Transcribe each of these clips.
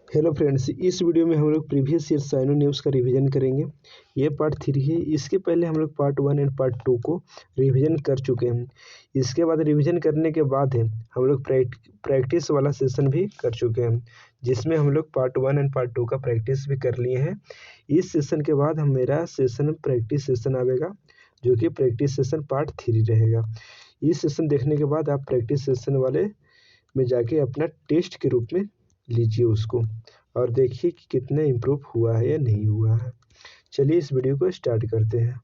Hello friends, इस video में हम लोग प्रीवियस ईयर साइनो न्यूज़ का रिवीजन करेंगे। ये पार्ट 3 है। इसके पहले हम लोग पार्ट 1 एंड पार्ट 2 को रिवीजन कर चुके हैं। इसके बाद रिवीजन करने के बाद हम लोग प्रैक्टिस वाला सेशन भी कर चुके हैं, जिसमें हम लोग पार्ट 1 एंड पार्ट 2 का प्रैक्टिस भी कर लिए हैं। इस सेशन के बाद मेरा सेशन प्रैक्टिस सेशन आएगा, जो कि प्रैक्टिस सेशन पार्ट 3 रहेगा। इस सेशन देखने के बाद आप प्रैक्टिस सेशन वाले में जाके अपना टेस्ट के रूप में लीजिए उसको, और देखिए कि कितना इम्प्रूव हुआ है या नहीं हुआ है। चलिए इस वीडियो को स्टार्ट करते हैं।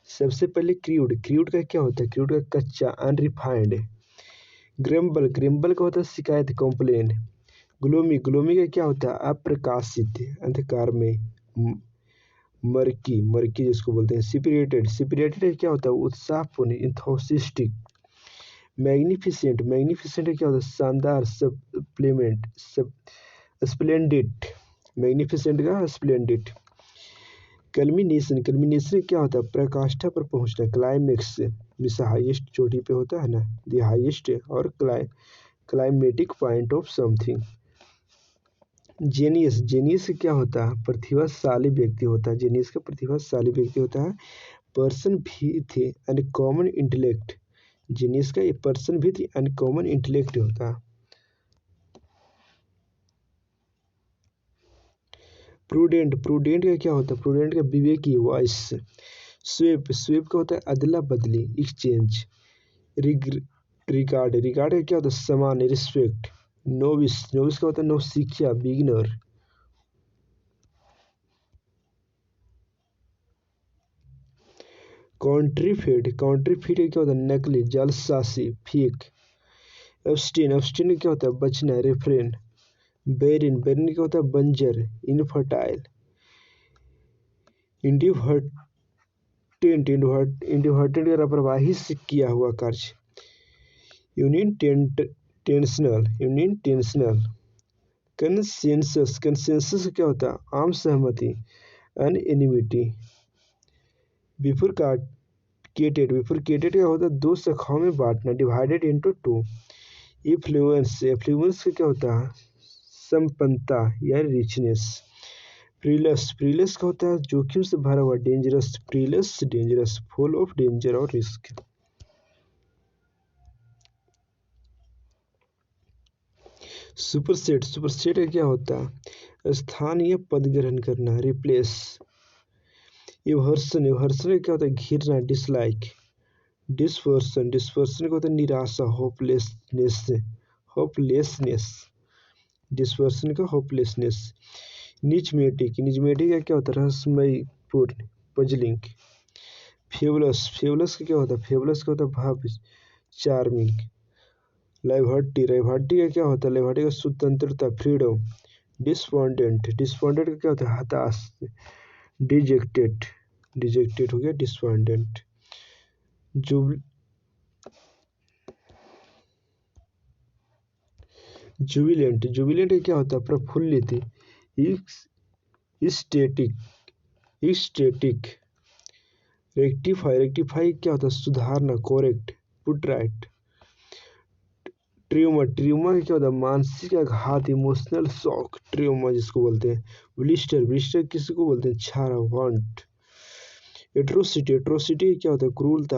सबसे पहले क्रूड का क्या होता है? क्रूड का कच्चा, अनरिफाइंड। ग्रेम्बल का होता है शिकायत, कंप्लेन। ग्लोमी का क्या होता है? अप्रकाशित, अंधकार में। मर्की जिसको बोलते हैं। सिपरेटेड क्या होता है? उत्साहपूर्ण, इंथोसिस्टिक। मैग्निफिसेंट का क्या होता है? शानदार, स्प्लेंडिड। मैग्निफिसेंट का स्प्लेंडिड। कल्मिनेशन क्या होता है? प्रकाष्ठा पर पहुंचना, क्लाइमेक्स। मिस हाईएस्ट चोटी पे होता है ना, द हाईएस्ट और climatic point of something. Genius क्या होता है? प्रतिभाशाली व्यक्ति होता है। जेनियस का प्रतिभाशाली व्यक्ति होता है। पर्सन भी थे अनकॉमन इंटेलेक्ट। जीनियस का ये पर्सन भी थी अनकॉमन इंटेलेक्ट होता है। प्रूडेंट का क्या होता है? प्रूडेंट का विवेकी, वॉइस। स्वेप का होता है अदला बदली, एक्सचेंज। रिगार्ड का क्या होता है? समान, रिस्पेक्ट। नोविस का होता है नौसिखिया, बिगिनर। काउंटरफीट क्या होता है? नकली, जालसाजी, फेक। एब्सटेन क्या होता है? बचना, रेफ्रेन। बेरिन क्या होता है? बंजर, इनफर्टाइल। इंडिवर्टेंट का लापरवाही से किया हुआ कार्य। टेंशनल। कंसेंसस क्या होता है? आम सहमति, अनएनिमिटी। बिफुरकेटेड क्या होता है? दो शाखाओं में बांटना, डिवाइडेड इनटू टू। इफ्लुएंस का क्या होता है? संपन्नता या रिचनेस। प्रीलस का होता है जोखिम से भरा हुआ, डेंजरस, फुल ऑफ डेंजर और रिस्क। सुपरसेट का क्या होता है? स्थानीय पद ग्रहण करना, रिप्लेस। इवर्सन क्या होता है? घिरना, डिसलाइक। डिसपर्सन का होता है निराशा, होपलेसनेस। निजमेटिक का क्या होता है? रहस्यमयपूर्ण, पजलिंग। फेबुलस का क्या होता है? का होता है भव्य, चार्मिंग। लाइवर्टी का क्या होता है? लाइवर्टी का स्वतंत्रता, फ्रीडम। डिस्पोंडेंट का क्या होता है? हताश, डिजेक्टेड हो गया डिस्पोंडेंट। जुबिलेंट का क्या होता है? प्रफुल्लित, स्टेटिक। रेक्टिफाई क्या होता है? सुधारना, करेक्ट, पुट राइट। ट्रियोमा क्या होता है? मानसिक आघात, इमोशनल शॉक, ट्रियोमा जिसको बोलते हैं। ब्लिस्टर किसको बोलते हैं? छारा, वांट। एट्रोसिटी क्या होता है? क्रूरता,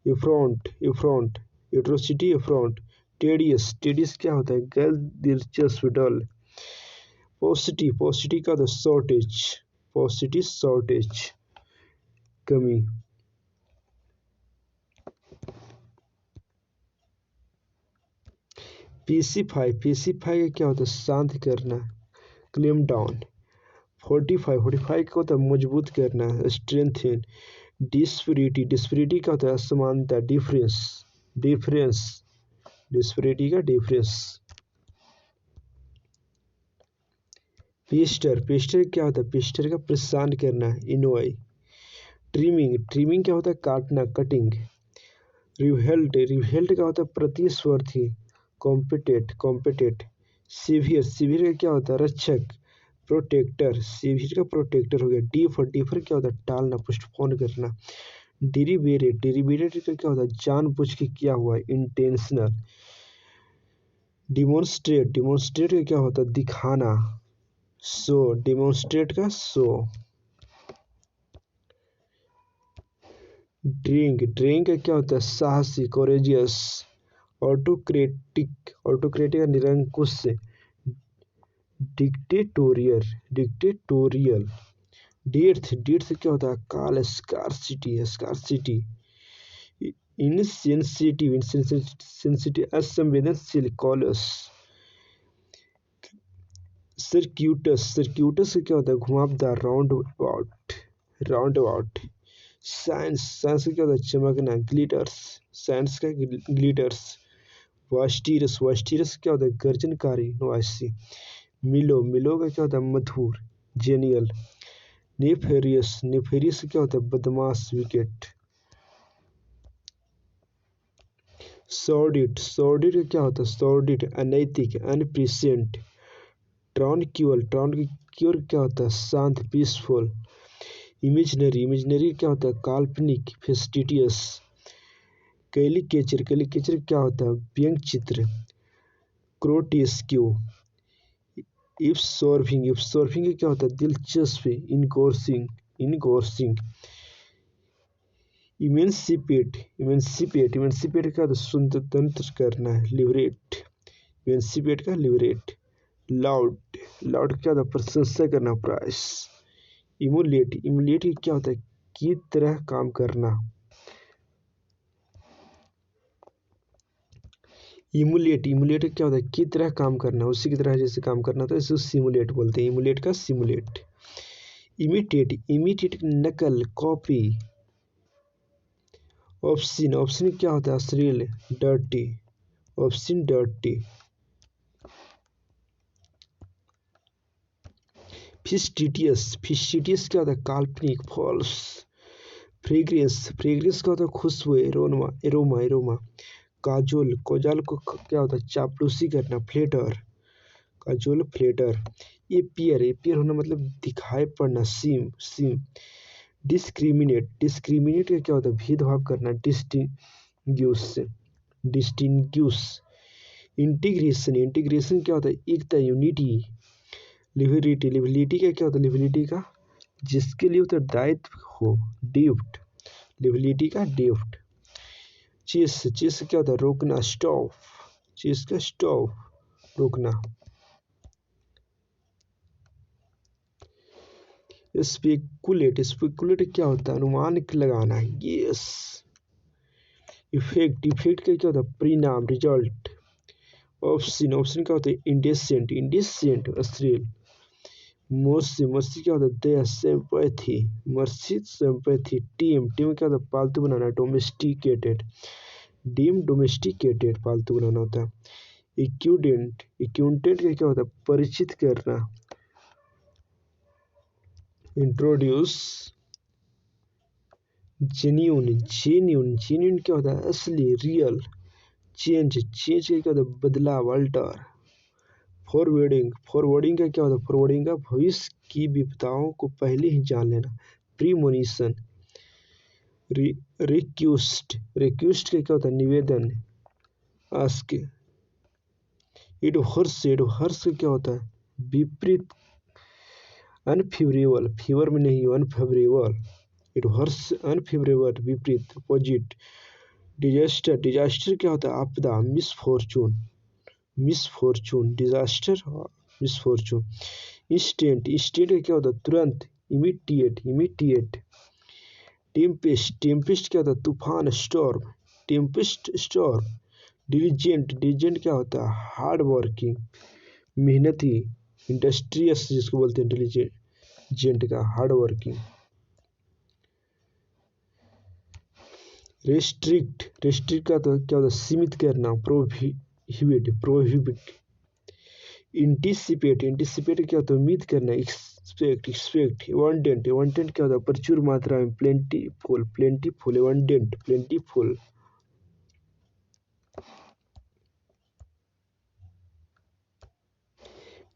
एफ्रॉन्ट। एफ्रॉन्ट। टेडियस क्या होता है? गैर दिलचस्प, डल। पॉसिटी का होता है? शॉर्टेज, कमी। पेसिफाई का क्या होता है? शांत करना, क्लेम डाउन। फोर्टिफाई का होता है? मजबूत करना, स्ट्रेंथन। डिस्परिटी का होता है? असमानता, डिफरेंस। डिस्परिटी का डिफरेंस। पेस्टर क्या होता है? पेस्टर का प्रशांत करना, इनोवाई। ट्रिमिंग क्या होता है? काटना, कटिंग। रिवहेल्ट का होता है? प्रतिस्पर्धी, कॉम्पिटेट। सीवियर का क्या होता है? रक्षक, प्रोटेक्टर। सीवियर का प्रोटेक्टर हो गया। डिफर क्या होता है? टालना, पोस्टपोन करना। डिरिबेरेट का क्या होता है? जानबूझ के किया हुआ, इंटेंशनल। डिमोन्स्ट्रेट, डिमोन्स्ट्रेट का क्या होता है? दिखाना। शो, डिमोन्स्ट्रेट का शो। ड्रिंक, ड्रिंक का क्या होता है? साहसी, कोरेजियस। ऑटोक्रेटिक, ऑटोक्रेटिक का निरंकुश। Dictatorial, dictatorial. डेट्स, डेट्स क्या होता है? काल, स्कार्सिटी, स्कार्सिटी। इनसेंसिटिव, इनसेंसिटिव असंवेदनशील, कॉलस। सर्क्यूटस, सर्क्यूटस क्या होता है? घुमावदार, round about, round about. Science, science का क्या होता है? चमकना, ग्लिटर्स, साइंस का ग्लिटर्स। वास्टिरस, वास्टिरस क्या होता है? गर्जनकारी, नोआसी। मिलो, मिलो का क्या होता है? मधुर, जेनियल। नेफेरियस, नेफेरियस क्या होता है? बदमाश, विकेट। सॉर्डिड, सॉर्डिड का क्या होता है? सॉर्डिड, अनैतिक, अनप्रिसेंट। ट्रांक्यूअल, ट्रांक्यूअल क्या होता है? शांत, पीसफुल। इमेजनरी, इमेजनरी क्या होता है? काल्पनिक, फेस्टिटियस। कैलिकेचर, कैलिकेचर क्या होता है? व्यंग चित्र। क्रोटेस्क्यू। इब्सॉर्बिंग, इब्सॉर्बिंग क्या होता है? दिलचस्प, इनकोर्सिंग, इनकोर्सिंग। इमेंसिपेट, इमेंसिपेट, इमेंसिपेट क्या होता है? स्वतंत्र करना है, लिबरेट। इमेंसिपेट का लिबरेट। लाउड, लाउड क्या होता है? प्रशंसा करना, प्राइस। इमुलेट, इमुलेट क्या होता है? की तरह काम करना। इमुलेट, इमुलेट क्या होता है? की तरह काम करना, उसी की तरह जैसे काम करना, तो इसे सिमुलेट बोलते हैं। इमुलेट का सिमुलेट। इमिटेट, इमिटेट नकल, कॉपी। ऑप्शन, ऑप्शन क्या होता है? अश्लील, dirty. Obscene, dirty. Fictitious, fictitious क्या होता है? काल्पनिक, फॉल्स। फ्रेग्रेंस, फ्रेग्रेंस क्या होता है? खुशबू, एरोमा, एरोमा, एरोमा। काजोल, कोजाल को क्या होता है? चापलूसी करना, फ्लेटर। काजोल, फ्लेटर। एपियर, एपियर होना मतलब दिखाई पड़ना, सीम, सीम। डिस्क्रिमिनेट, डिस्क्रिमिनेट का क्या होता है? भेदभाव करना, डिस्टिंग्यूश, डिस्टिंग्यूश। इंटीग्रेशन, इंटीग्रेशन क्या होता है? एकता, यूनिटी। लिबरिटी, लिबरिटी का क्या होता है? लिबरिटी का जिसके लिए उत्तरदायित्व हो, डिफ्ट। लिबरिटी का डिफ्ट। चेस, चेस क्या होता है? रोकना, स्टॉप। चेस का स्टॉप, रोकना। स्पेकुलेट, स्पेकुलेट क्या होता है? अनुमान लगाना, यस। इफेक्ट, इफेक्ट का क्या होता है? परिणाम, रिजल्ट। ऑप्शन, ऑप्शन क्या होता है? इंडेसेंट, इंडेसेंट, अश्लील। मर्सी, मर्सी क्या होता है? दया, sympathy. Mercy, sympathy. Team, team क्या होता है? पालतू बनाना, डोमेस्टिकेटेड। डीम, डोमेस्टिकेटेड, पालतू बनाना होता है। इक्विडेंट, इक्विडेंट का क्या होता है? परिचित करना। इंट्रोड्यूस। जेन्यून, जेन्यून, जेन्यून क्या होता है? असली, रियल। चेंज, चेंज का क्या होता है? बदलाव, अल्टर। फॉरवर्डिंग, फॉरवर्डिंग का क्या होता है? फॉरवर्डिंग का भविष्य की विपदाओं को पहले ही जान लेना, प्रीमोनिशन। रिक्वेस्ट, रिक्वेस्ट का क्या होता है? निवेदन, आस्क। एडवर्स, एडवर्स का क्या होता है? विपरीत, अनफेवरेबल, फेवर में नहीं, अनफेवरेबल। एडवर्स, अनफेवरेबल, विपरीत, अपोजिट। डिजास्टर, डिजास्टर क्या होता है? आपदा, misfortune, misfortune, disaster, misfortune. Instant, instant का क्या होता है? तुरंत, इमीडिएट, इमीडिएट। टेम्पेस्ट, टेम्पेस्ट क्या होता है? तूफान, storm. Tempest, storm. Diligent, diligent क्या होता है? हार्ड वर्किंग, मेहनती। इंडस्ट्रियस जिसको बोलते हैं डिलीजेंट का, हार्ड वर्किंग। रेस्ट्रिक्ट, रेस्ट्रिक्ट का तो क्या होता है? सीमित करना, प्रोहिबिट, प्रोहिबिट। इंटिसिपेट, इंटिसिपेट क्या होता है? उम्मीद करना, एक्सपेक्ट, एक्सपेक्ट। एबंडेंट, एबंडेंट क्या होता है? प्रचुर मात्रा में, plentiful, plentiful, abundant, plentiful.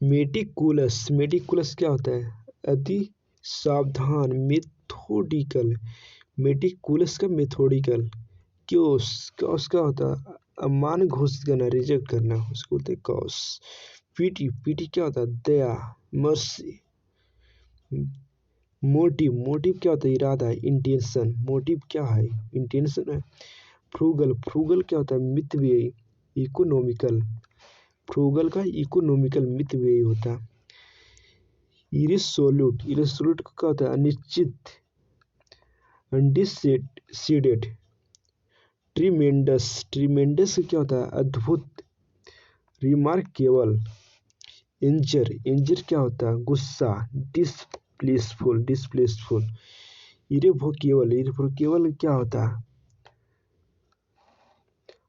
Meticulous, meticulous क्या होता है? अति सावधान, मेथोडिकल। मेटिकुलस का मेथोडिकल। क्योस, क्योस क्या होता है? अमान घोषित करना, रिजेक्ट करना, उसको बोलते हैं कॉस। पीटी, पीटी क्या होता है? दया, मर्सी। मोटिव, मोटिव क्या होता है? इरादा, इंटेंशन। मोटिव क्या है? इंटेंशन है। फ्रूगल, फ्रूगल क्या होता है? मितव्ययी, इकोनॉमिकल। फ्रूगल का इकोनॉमिकल मितव्ययी होता है। इरेसोल्यूट, इरेसोल्यूट क्या होता है? अनिश्चित, अनडिसाइडेड। ट्रीमेंडस, ट्रीमेंडस क्या होता है? अद्भुत, रिमार्केबल। इंजर, इंजर क्या होता है? गुस्सा, डिसप्लेसफुल, डिसप्लेसफुल। इरेवोकेबल, इरेवोकेबल क्या होता है?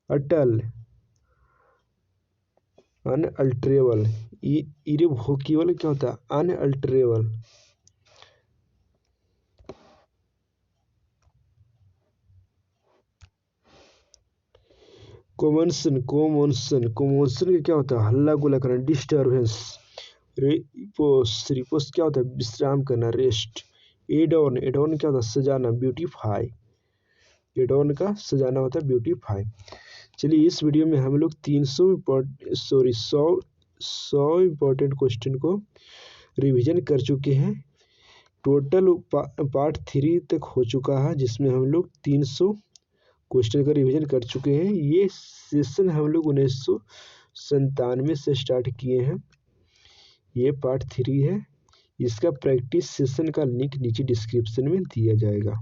अटल, अनअल्टरेबल। इरेवोकेबल क्या होता है? अनअल्टरेबल। कोमोशन, कोमोशन, कोमोशन क्या होता है? हल्ला गुल्ला करना, डिस्टर्बेंस। रिपोस, रिपोस क्या होता है? विश्राम करना, रेस्ट। एडॉन, एडॉन क्या होता है? सजाना, ब्यूटीफाई। एडॉन का सजाना होता है ब्यूटीफाई। चलिए इस वीडियो में हम लोग 100 इम्पोर्टेंट क्वेश्चन को रिवीजन कर चुके हैं। टोटल पार्ट 3 तक हो चुका है, जिसमें हम लोग 300 क्वेश्चन का रिवीजन कर चुके हैं। ये सेशन हम लोग 1997 से स्टार्ट किए हैं। ये पार्ट 3 है। इसका प्रैक्टिस सेशन का लिंक नीचे डिस्क्रिप्शन में दिया जाएगा।